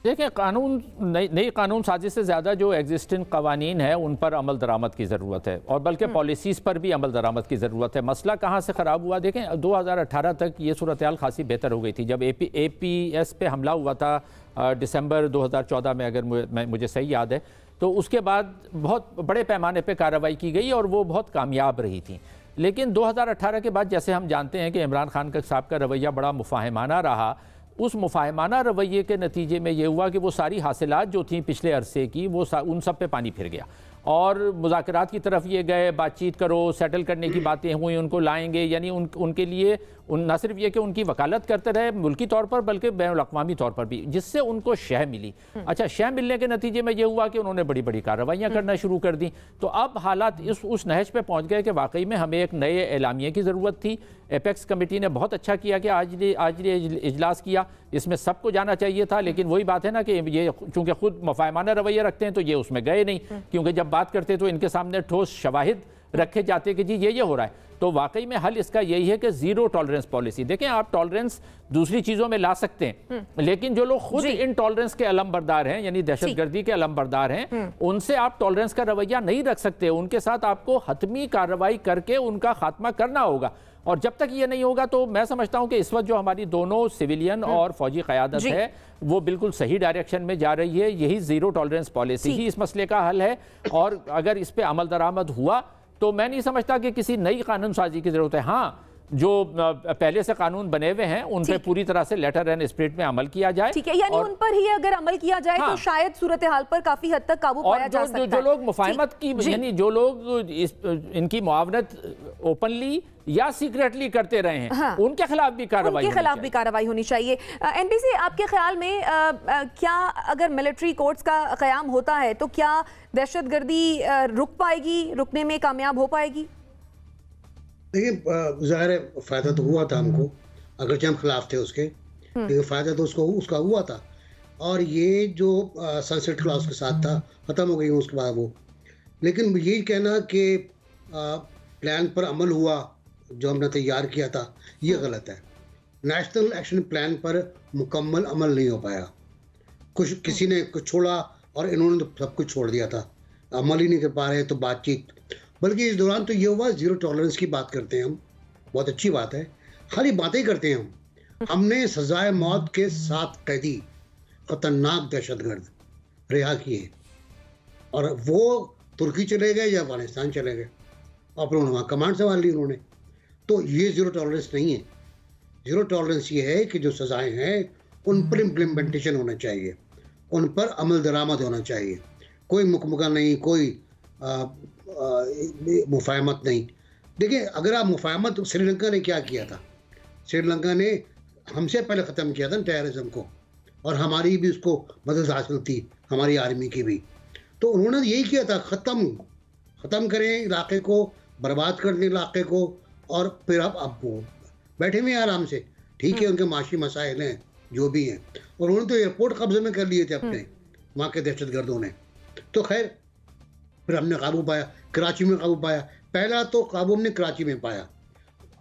देखिए, नई कानून साजी से ज़्यादा जो एग्जिस्टिंग कवानीन है उन पर अमल दरामद की ज़रूरत है, और बल्कि पॉलिसीज़ पर भी अमल दरामद की ज़रूरत है। मसला कहाँ से ख़राब हुआ? देखें, 2018 तक ये सूरत हाल खासी बेहतर हो गई थी। जब APS पे हमला हुआ था दिसंबर 2014 में, अगर मुझे सही याद है, तो उसके बाद बहुत बड़े पैमाने पर कार्रवाई की गई और वो बहुत कामयाब रही थी। लेकिन 2018 के बाद, जैसे हम जानते हैं कि इमरान खान साहब का रवैया बड़ा मुफाहिमाना रहा, उस मुफाहिमाना रवैये के नतीजे में ये हुआ कि वो सारी हासिलात जो थी पिछले अरसे की, वो उन सब पे पानी फिर गया, और मुज़ाकरात की तरफ ये गए, बातचीत करो, सेटल करने की बातें हुई, उनको लाएंगे, यानी उनके लिए न सिर्फ ये कि उनकी वकालत करते रहे मुल्की तौर पर, बल्कि बैनुल-अक़वामी तौर पर भी, जिससे उनको शह मिली। अच्छा, शह मिलने के नतीजे में ये हुआ कि उन्होंने बड़ी बड़ी कार्रवाइयाँ करना शुरू कर दी। तो अब हालात उस नहज पे पहुँच गए कि वाकई में हमें एक नए एलामिये की ज़रूरत थी। एपेक्स कमेटी ने बहुत अच्छा किया कि आज ये इजलास किया, इसमें सबको जाना चाहिए था। लेकिन वही बात है ना कि ये चूँकि खुद मुफाहिमाना रवैया रखते हैं, तो ये उसमें गए नहीं, क्योंकि जब बात करते तो इनके सामने ठोस शवाहिद रखे जाते कि जी ये हो रहा है। तो वाकई में हल इसका यही है कि ज़ीरो टॉलरेंस पॉलिसी। देखें, आप टॉलरेंस दूसरी चीज़ों में ला सकते हैं, लेकिन जो लोग खुद इन टॉलरेंस के अलमबरदार हैं, यानी दहशतगर्दी के अलमबरदार हैं, उनसे आप टॉलरेंस का रवैया नहीं रख सकते। उनके साथ आपको हतमी कार्रवाई करके उनका खात्मा करना होगा। और जब तक ये नहीं होगा तो मैं समझता हूं कि इस वक्त जो हमारी दोनों सिविलियन और फौजी क़यादत है वो बिल्कुल सही डायरेक्शन में जा रही है। यही ज़ीरो टॉलरेंस पॉलिसी ही इस मसले का हल है, और अगर इस पर अमल दरामद हुआ तो मैं नहीं समझता कि किसी नई कानून साजी की ज़रूरत है। हाँ, जो पहले से कानून बने हुए हैं उन पे पूरी तरह से लेटर एंड स्पिरिट में अमल किया जाए। ठीक है, यानी उन पर ही अगर अमल किया जाए तो शायद सूरत हाल पर काफी हद तक काबू पाया जा सकता है। जो लोग मुफाहमत की, यानी जो लोग इनकी मुआवनत ओपनली या सीक्रेटली करते रहे हैं, उनके खिलाफ भी कार्रवाई होनी चाहिए। एनपीसी, आपके ख्याल में क्या अगर मिलिट्री कोर्ट्स का क़याम होता है तो क्या दहशतगर्दी रुक पाएगी, रुकने में कामयाब हो पाएगी? देखिए, ज़ाहिर है फ़ायदा तो हुआ था हमको, अगरचे हम खिलाफ थे उसके, लेकिन फ़ायदा तो उसका हुआ था। और ये जो सनसेट क्लॉज के साथ था, ख़त्म हो गई उसके बाद वो। लेकिन ये कहना कि प्लान पर अमल हुआ जो हमने तैयार किया था, ये गलत है। नेशनल एक्शन प्लान पर मुकम्मल अमल नहीं हो पाया। कुछ किसी ने कुछ छोड़ा और इन्होंने तो सब कुछ छोड़ दिया था, अमल ही नहीं कर पा रहे। तो बातचीत, बल्कि इस दौरान तो ये हुआ, ज़ीरो टॉलरेंस की बात करते हैं हम, बहुत अच्छी बात है, खाली बातें ही करते हैं हम। हमने सजाए मौत के 7 कैदी खतरनाक दहशतगर्द रिहा किए, और वो तुर्की चले गए या अफगानिस्तान चले गए, और फिर उन्होंने वहाँ कमांड संभाल ली उन्होंने। तो ये ज़ीरो टॉलरेंस नहीं है। ज़ीरो टॉलरेंस ये है कि जो सजाएं हैं उन पर इम्प्लीमेंटेशन होना चाहिए, उन पर अमल दरामद होना चाहिए, कोई मुकमका नहीं, कोई मुफाहमत नहीं। देखिए, अगर आप मुफाहमत, श्रीलंका ने क्या किया था, श्रीलंका ने हमसे पहले ख़त्म किया था टेररिज्म को, और हमारी भी उसको मदद हासिल थी, हमारी आर्मी की भी। तो उन्होंने यही किया था, ख़त्म करें इलाके को, बर्बाद कर दें इलाके को, और फिर अब वो बैठे हुए हैं आराम से। ठीक है, उनके माशी मसाइल हैं जो भी हैं, और उन्होंने तो एयरपोर्ट कब्जे में कर लिए थे अपने, वहाँ के दहशतगर्दों ने। तो खैर, फिर हमने काबू पाया, कराची में काबू पाया। पहला तो काबू हमने कराची में पाया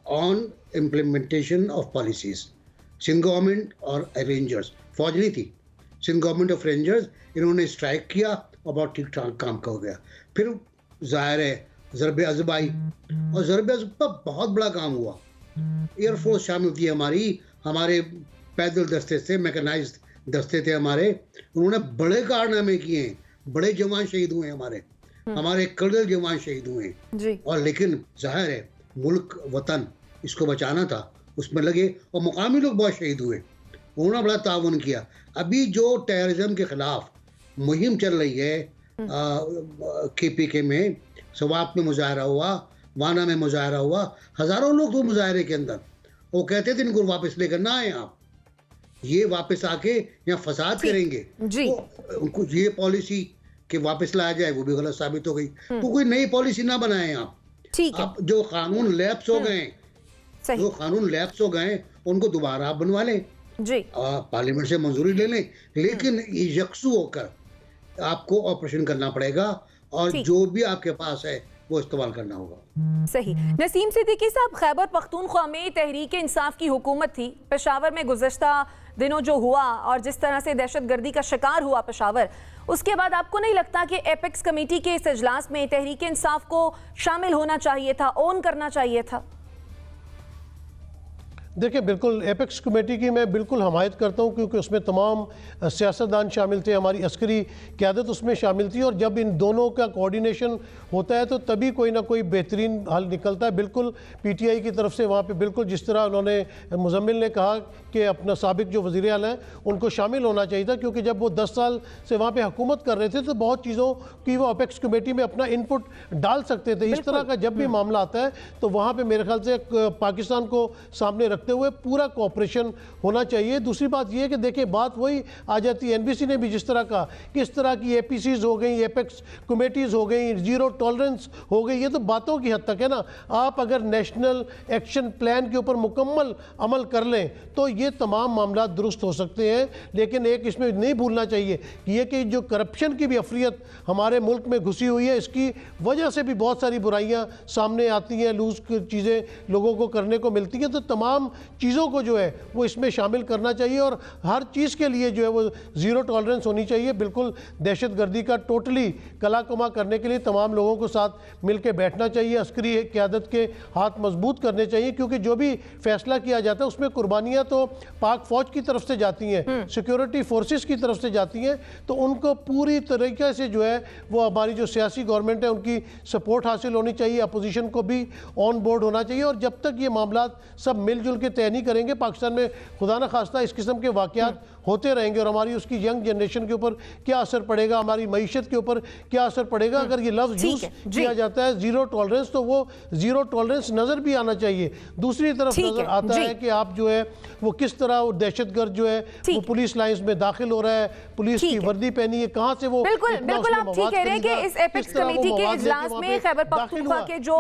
on implementation of policies. Sindh government और रेंजर्स, फौज नहीं थी, सिंध गवर्नमेंट ऑफ रेंजर्स, इन्होंने स्ट्राइक किया और बहुत ठीक ठाक काम का हो गया। फिर जाहिर है ज़रबे अज़ब आई, और ज़रबे अज़ब पर बहुत बड़ा काम हुआ। एयरफोर्स शामिल थी हमारी, हमारे पैदल दस्ते थे, मैकेनाइज्ड दस्ते थे हमारे, उन्होंने बड़े कारनामे किए हैं, बड़े जवान शहीद हुए हमारे कर्नल जवान शहीद हुए। और लेकिन जाहिर है मुल्क वतन इसको बचाना था, उसमें लगे, और मुकामी लोग बहुत शहीद हुए, उन्होंने बड़ा ताउन किया। अभी जो टेररिज्म के खिलाफ मुहिम चल रही है KPK में, सवाब में मुजाहरा हुआ, वाना में मुजाहरा हुआ, हज़ारों लोग तो मुजाहरे के अंदर, वो कहते थे इनको वापस लेकर ना आए आप, ये वापस आके यहाँ फसाद करेंगे। तो उनको ये पॉलिसी कि वापस लाया जाए वो भी गलत साबित हो गई। तो कोई नई पॉलिसी ना बनाए आप। ठीक है, जो कानून लैप्स हो गए, जो कानून लैप्स हो गए, उनको दोबारा आप बनवा लें जी, पार्लियामेंट से मंजूरी ले लें, लेकिन यकसू होकर आपको ऑपरेशन करना पड़ेगा, और जो भी आपके पास है वो इस्तेमाल करना होगा। सही। नसीम सिद्दीकी साहब, खैबर पख्तूनख्वा में तहरीक इंसाफ की हुकूमत थी। पेशावर में गुज़श्ता दिनों जो हुआ और जिस तरह से दहशतगर्दी का शिकार हुआ पेशावर, उसके बाद आपको नहीं लगता कि एपेक्स कमेटी के इस इजलास में तहरीक इंसाफ को शामिल होना चाहिए था, ओन करना चाहिए था? देखिए, बिल्कुल एपेक्स कमेटी की मैं बिल्कुल हमायत करता हूँ, क्योंकि उसमें तमाम सियासतदान शामिल थे, हमारी अस्करी क़यादत उसमें शामिल थी, और जब इन दोनों का कोऑर्डिनेशन होता है तो तभी कोई ना कोई बेहतरीन हल निकलता है। बिल्कुल PTI की तरफ से वहाँ पे बिल्कुल जिस तरह उन्होंने मुजम्मिल ने कहा कि अपना साबिक जो वज़ीर आला हैं उनको शामिल होना चाहिए था, क्योंकि जब वो 10 साल से वहाँ पर हुकूमत कर रहे थे तो बहुत चीज़ों की वो एपेक्स कमेटी में अपना इनपुट डाल सकते थे। इस तरह का जब भी मामला आता है तो वहाँ पर मेरे ख्याल से पाकिस्तान को सामने रखते हुए पूरा कोऑपरेशन होना चाहिए। दूसरी बात यह है कि देखिए, बात वही आ जाती है, NBC ने भी जिस तरह का, किस तरह की APCs हो गई, एपेक्स कमेटीज़ हो गई, ज़ीरो टॉलरेंस हो गई, ये तो बातों की हद तक है ना। आप अगर नेशनल एक्शन प्लान के ऊपर मुकम्मल अमल कर लें तो ये तमाम मामला दुरुस्त हो सकते हैं। लेकिन एक इसमें नहीं भूलना चाहिए कि ये कि जो करप्शन की भी अफरियत हमारे मुल्क में घुसी हुई है, इसकी वजह से भी बहुत सारी बुराइयाँ सामने आती हैं, लूज चीज़ें लोगों को करने को मिलती हैं। तो तमाम चीज़ों को जो है वो इसमें शामिल करना चाहिए और हर चीज़ के लिए जो है वो ज़ीरो टॉलरेंस होनी चाहिए। बिल्कुल दहशतगर्दी का टोटली कलाकमा करने के लिए तमाम लोगों को साथ मिल के बैठना चाहिए, अस्करी क़यादत के हाथ मजबूत करने चाहिए, क्योंकि जो भी फैसला किया जाता है उसमें कुर्बानियाँ तो पाक फ़ौज की तरफ से जाती हैं, सिक्योरिटी फोर्सेस की तरफ से जाती हैं, तो उनको पूरी तरीके से जो है वो हमारी जो सियासी गवर्नमेंट है उनकी सपोर्ट हासिल होनी चाहिए, अपोजिशन को भी ऑन बोर्ड होना चाहिए। और जब तक ये मामला सब मिलजुल के तय नहीं करेंगे, पाकिस्तान में खुदा न खास्ता इस किस्म के वाक़यात होते रहेंगे और हमारी उसकी यंग जनरेशन के ऊपर क्या असर पड़ेगा, हमारी मईशत के ऊपर क्या असर पड़ेगा। अगर ये लफ्ज़ यूज़ किया जाता है ज़ीरो टॉलरेंस, तो वो ज़ीरो टॉलरेंस नज़र भी आना चाहिए। दूसरी तरफ नज़र आता है कि आप जो है वो किस तरह दहशतगर्द जो है वो पुलिस लाइंस में दाखिल हो रहा है, पुलिस की वर्दी पहनी है, कहाँ से वो बिल्कुल आप ठीक कह रहे हैं कि इस एपेक्स कमेटी के इजलास में खैबर पख्तूनख्वा के जो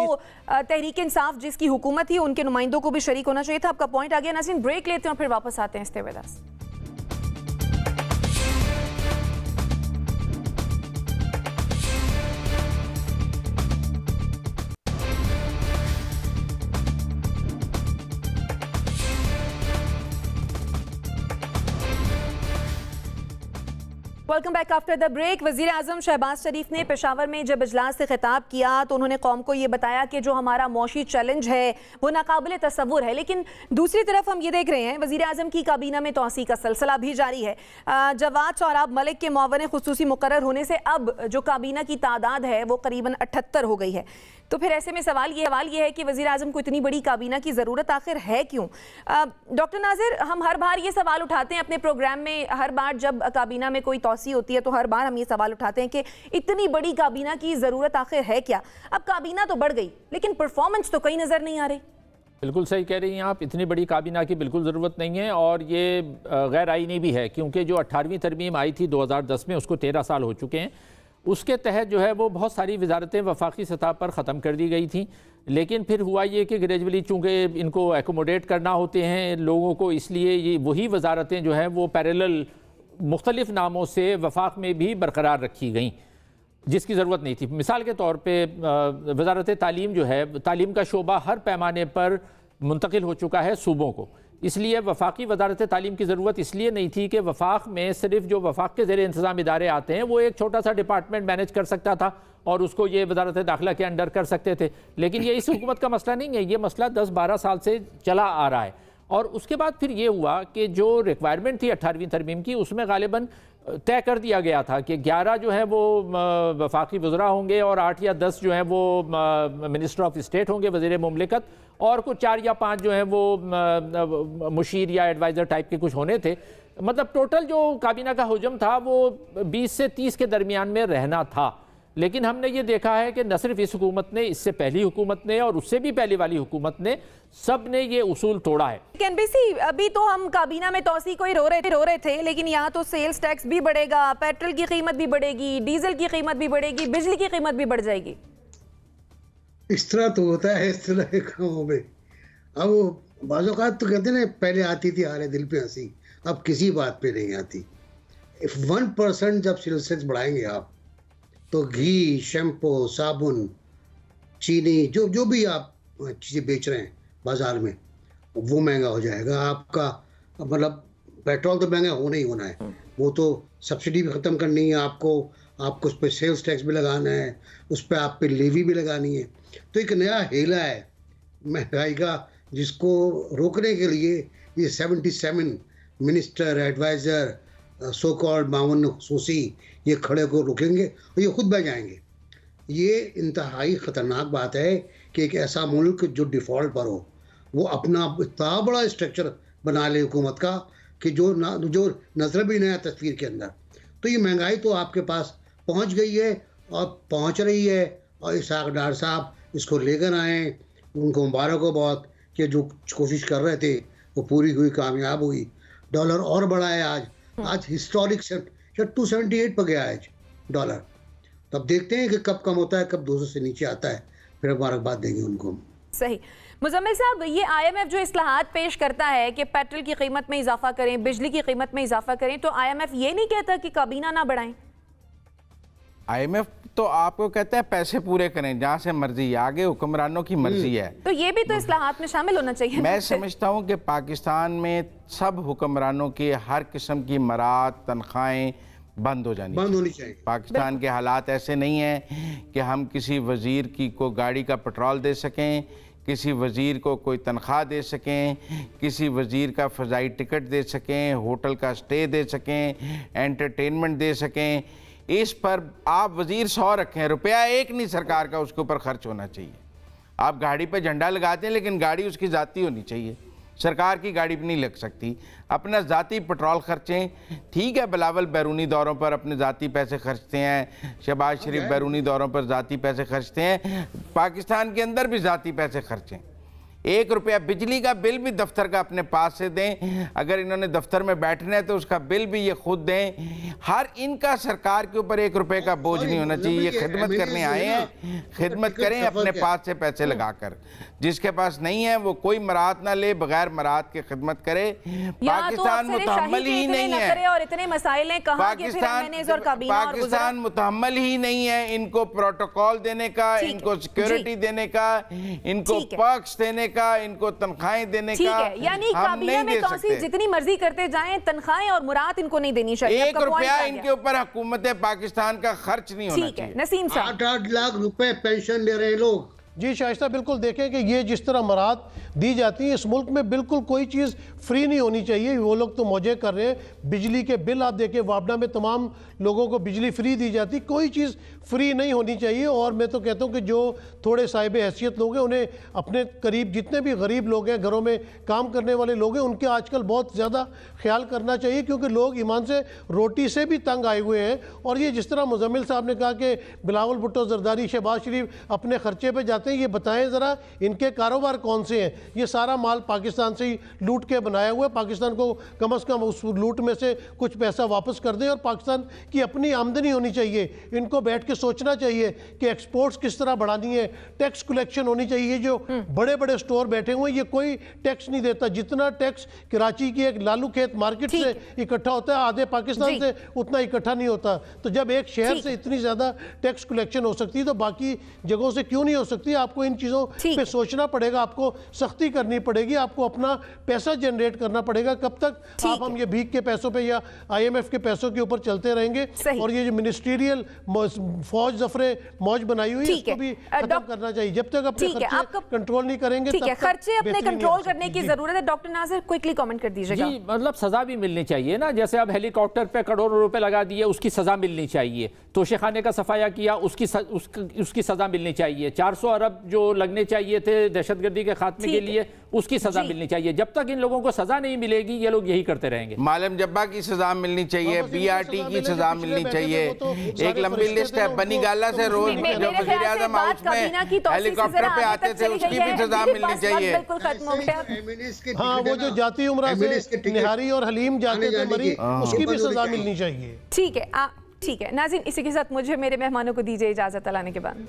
तहरीक इंसाफ जिसकी हुकूमत थी उनके नुमाइंदों को भी शरीक होना चाहिए था। आपका पॉइंट आ गया नाज़रीन, ब्रेक लेते हैं और फिर वापस आते हैं इस्ते वेदास। Welcome back after the break. वज़ीर आज़म शहबाज शरीफ ने पेशावर में जब इजलास से खिताब किया तो उन्होंने कौम को ये बताया कि जो हमारा मौशी चैलेंज है वो नाकाबिले तसव्वुर है, लेकिन दूसरी तरफ हम ये देख रहे हैं वज़ीर आज़म की काबीना में तौसी का सिलसिला भी जारी है। जवाद सोहराब मलिक के मुअव्विन खुसूसी मुकर्रर होने से अब जो काबीना की तादाद है वो करीबन 78 हो गई है। तो फिर ऐसे में सवाल ये है कि वज़ीर आज़म को इतनी बड़ी काबीना की ज़रूरत आखिर है क्यों? डॉक्टर नाज़िर, हम हर बार ये सवाल उठाते हैं अपने प्रोग्राम में, हर बार जब काबीना में कोई तौसी होती है तो हर बार हम ये सवाल उठाते हैं कि इतनी बड़ी काबीना की ज़रूरत आखिर है क्या? अब काबीना तो बढ़ गई लेकिन परफॉर्मेंस तो कहीं नज़र नहीं आ रही। बिल्कुल सही कह रही हैं आप, इतनी बड़ी काबीना की बिल्कुल ज़रूरत नहीं है और ये गैर आईनी भी है, क्योंकि जो 18वीं तरमीम आई थी 2010 में उसको 13 साल हो चुके हैं। उसके तहत जो है वो बहुत सारी वजारतें वफाकी सतह पर ख़त्म कर दी गई थी, लेकिन फिर हुआ ये कि ग्रेजुअली चूँकि इनको एकोमोडेट करना होते हैं लोगों को, इसलिए ये वही वजारतें जो हैं वो पैरेलल मुख्तलिफ नामों से वफाक में भी बरकरार रखी गई जिसकी ज़रूरत नहीं थी। मिसाल के तौर पे वजारत तालीम जो है, तालीम का शोबा हर पैमाने पर मुंतकिल हो चुका है सूबों को, इसलिए वफाकी वजारत तालीम की ज़रूरत इसलिए नहीं थी कि वफाक में सिर्फ जो वफाक के ज़ेरे इंतज़ाम इदारे आते हैं वो एक छोटा सा डिपार्टमेंट मैनेज कर सकता था और उसको ये वजारत दाखिला के अंडर कर सकते थे, लेकिन ये इस हुकूमत का मसला नहीं है, ये मसला 10-12 साल से चला आ रहा है। और उसके बाद फिर ये हुआ कि जो रिक्वायरमेंट थी 18वीं तरमीम की उसमें गालिबन तय कर दिया गया था कि 11 जो है वो वफाकी वज़रा होंगे और 8 या 10 जो हैं वो मिनिस्टर ऑफ स्टेट होंगे, वज़ीर मुमलिकत, और कुछ 4 या 5 जो हैं वो मुशीर या एडवाइज़र टाइप के कुछ होने थे। मतलब टोटल जो काबीना का हुजम था वो 20 से 30 के दरमियान में रहना था। लेकिन हमने ये देखा है कि न सिर्फ इस हुकूमत ने, इससे पहली हुकूमत ने और उससे भी पहले वाली हुकूमत ने, सब ने ये उसूल तोड़ा है। एनबीसी, अभी तो हम काबीना में तौसी को ही रो रहे थे, लेकिन यहाँ तो सेल्स टैक्स भी बढ़ेगा, पेट्रोल की कीमत भी बढ़ेगी, डीजल की कीमत भी बढ़ेगी, बिजली की कीमत भी बढ़ जाएगी। इस तरह तो होता है इस तरह के कामों में। अब बाज़ औक़ात तो कहते ना पहले आती थी हारे दिल पे हंसी, अब किसी बात पे नहीं आती। 1% जब सेल्स टैक्स बढ़ाएंगे आप तो घी, शैम्पू, साबुन, चीनी, जो भी आप चीज़ें बेच रहे हैं बाज़ार में वो महंगा हो जाएगा आपका। मतलब पेट्रोल तो महंगा होना ही होना है, वो तो सब्सिडी भी ख़त्म करनी है आपको उस पर सेल्स टैक्स भी लगाना है, उस पर आप पे लेवी भी लगानी है। तो एक नया हेला है महंगाई का जिसको रोकने के लिए ये 77 मिनिस्टर, एडवाइज़र, सो कॉल्ड मामून खुसूसी ये खड़े को रोकेंगे और ये खुद बह जाएंगे। ये इंतहाई ख़तरनाक बात है कि एक ऐसा मुल्क जो डिफ़ॉल्ट पर हो वो अपना इतना बड़ा स्ट्रक्चर बना ले हुकूमत का कि जो नज़र भी नहीं आया तस्वीर के अंदर। तो ये महंगाई तो आपके पास पहुंच गई है और पहुंच रही है, और इसहाक डार साहब इसको लेकर आए, उनको मुबारक हो बहुत कि जो कोशिश कर रहे थे वो पूरी हुई, कामयाब हुई। डॉलर और बढ़ा है, आज हिस्टोरिक 278 पर गया है डॉलर। तो अब देखते हैं कि कब कम होता है, कब 200 से नीचे आता है, फिर मुबारकबाद देंगे उनको। सही। मुजम्मिल साहब, ये IMF जो इस्लाहात पेश करता है कि पेट्रोल की कीमत में इजाफा करें, बिजली की कीमत में इजाफा करें, तो IMF ये नहीं कहता कि काबीना ना बढ़ाएं? IMF तो आपको कहता है पैसे पूरे करें जहाँ से मर्जी, आगे हुक्मरानों की मर्जी है। तो ये भी तो इस्लाहात में शामिल होना चाहिए। मैं समझता हूँ कि पाकिस्तान में सब हुक्मरानों के हर किस्म की मराद, तनख्वाहें बंद होनी चाहिए। पाकिस्तान के हालात ऐसे नहीं हैं कि हम किसी वज़ीर की को गाड़ी का पेट्रोल दे सकें, किसी वज़ीर को कोई तनख्वाह दे सकें, किसी वज़ीर का फ़ज़ाई टिकट दे सकें, होटल का स्टे दे सकें, एंटरटेनमेंट दे सकें। इस पर आप वज़ीर 100 रखें, रुपया एक नहीं सरकार का उसके ऊपर खर्च होना चाहिए। आप गाड़ी पे झंडा लगाते हैं लेकिन गाड़ी उसकी ज़ाती होनी चाहिए, सरकार की गाड़ी पे नहीं लग सकती। अपना ज़ाती पेट्रोल खर्चें, ठीक है बिलावल बैरूनी दौरों पर अपने ज़ाती पैसे खर्चते हैं, शहबाज शरीफ बैरूनी दौरों पर ज़ाती पैसे खर्चते हैं, पाकिस्तान के अंदर भी ज़ाती पैसे खर्चें। 1 रुपया बिजली का बिल भी दफ्तर का अपने पास से दें, अगर इन्होंने दफ्तर में बैठना है तो उसका बिल भी ये खुद दें। हर इनका सरकार के ऊपर 1 रुपये का बोझ नहीं होना चाहिए। ये खिदमत करने आए हैं, खिदमत करें अपने पास से पैसे लगाकर। जिसके पास नहीं है वो कोई मराहत ना ले, बगैर मराहत के खिदमत करे। पाकिस्तान मुतहम्मल ही नहीं है, और इतने मसाइल हैं, पाकिस्तान मुतहम्मल ही नहीं है इनको प्रोटोकॉल देने का, इनको सिक्योरिटी देने का, इनको पर्क्स देने का, इनको तनख्वाहें देने का। यानी काबीना में तौसीफ जितनी मर्जी करते जाएं, तनख्वाहें और मुराद इनको नहीं देनी चाहिए। 1 रुपया इनके ऊपर हुकूमत पाकिस्तान का खर्च नहीं होना चाहिए। नसीम साहब, 8-8 लाख रुपए पेंशन ले रहे हैं लोग। जी शाइस्ता, बिल्कुल देखें कि ये जिस तरह मराहत दी जाती है, इस मुल्क में बिल्कुल कोई चीज़ फ्री नहीं होनी चाहिए। वो लोग तो मौजे कर रहे हैं। बिजली के बिल आप देखें, वापडा में तमाम लोगों को बिजली फ्री दी जाती, कोई चीज़ फ्री नहीं होनी चाहिए। और मैं तो कहता हूँ कि जो थोड़े साहिब हैसियत लोग हैं, उन्हें अपने करीब जितने भी गरीब लोग हैं, घरों में काम करने वाले लोग हैं, उनके आजकल बहुत ज़्यादा ख्याल करना चाहिए, क्योंकि लोग ईमान से रोटी से भी तंग आए हुए हैं। और ये जिस तरह मुजम्मिल साहब ने कहा कि बिलावल भुट्टो, जरदारी, शहबाज शरीफ अपने खर्चे पर जाते हैं, ये बताएं ज़रा इनके कारोबार कौन से हैं। ये सारा माल पाकिस्तान से ही लूट के बनाया हुआ है। पाकिस्तान को कम से कम उस लूट में से कुछ पैसा वापस कर दें और पाकिस्तान की अपनी आमदनी होनी चाहिए। इनको बैठ के सोचना चाहिए कि एक्सपोर्ट्स किस तरह बढ़ानी है, टैक्स कलेक्शन होनी चाहिए। जो बड़े बड़े स्टोर बैठे हुए हैं, ये कोई टैक्स नहीं देता। जितना टैक्स कराची की एक लालू खेत मार्केट से इकट्ठा होता है, आधे पाकिस्तान से उतना इकट्ठा नहीं होता। तो जब एक शहर से इतनी ज़्यादा टैक्स कलेक्शन हो सकती है, तो बाकी जगहों से क्यों नहीं हो सकती? आपको इन चीज़ों पे सोचना पड़ेगा, आपको सख्ती करनी पड़ेगी, आपको अपना पैसा जनरेट करना पड़ेगा। कब तक आप हम ये भीख के पैसों पे या IMF के पैसों के ऊपर चलते रहेंगे? और ये जो मिनिस्ट्रियल फौज जफरे मौज बनाई हुई है, इसको भी खत्म करना चाहिए। जब तक अपने खर्चे कंट्रोल नहीं करेंगे, ठीक है, खर्चे अपने कंट्रोल करने की जरूरत है। डॉक्टर नासिर, क्विकली कमेंट कर दीजिएगा। जी, मतलब सजा भी मिलनी चाहिए ना। जैसे अब हेलीकॉप्टर पे करोड़ों रुपए लगा दिए, उसकी सजा मिलनी चाहिए। तोशेखाने का सफाया किया, उसकी सजा मिलनी चाहिए। 400 अरब जो लगने चाहिए थे दहशतगर्दी के खात्मे के लिए, उसकी सजा मिलनी चाहिए। जब तक इन लोगों को सजा नहीं मिलेगी, ये लोग यही करते रहेंगे। मालम जब्बा की सजा मिलनी चाहिए, BRT की सजा मिलनी चाहिए। एक लंबी लिस्ट है। बनी गाला से रोज जो वज़ीर आज़म हाउस में हेलीकॉप्टर पे आते थे, उसकी भी सजा मिलनी चाहिए। हाँ, वो जो जाती उम्र से निहारी और हलीम जाते थे मरी, उसकी भी सजा मिलनी चाहिए। ठीक है, ठीक है नाज़रीन, इसी के साथ मुझे मेरे मेहमानों को दीजिए इजाजत। लाने के बाद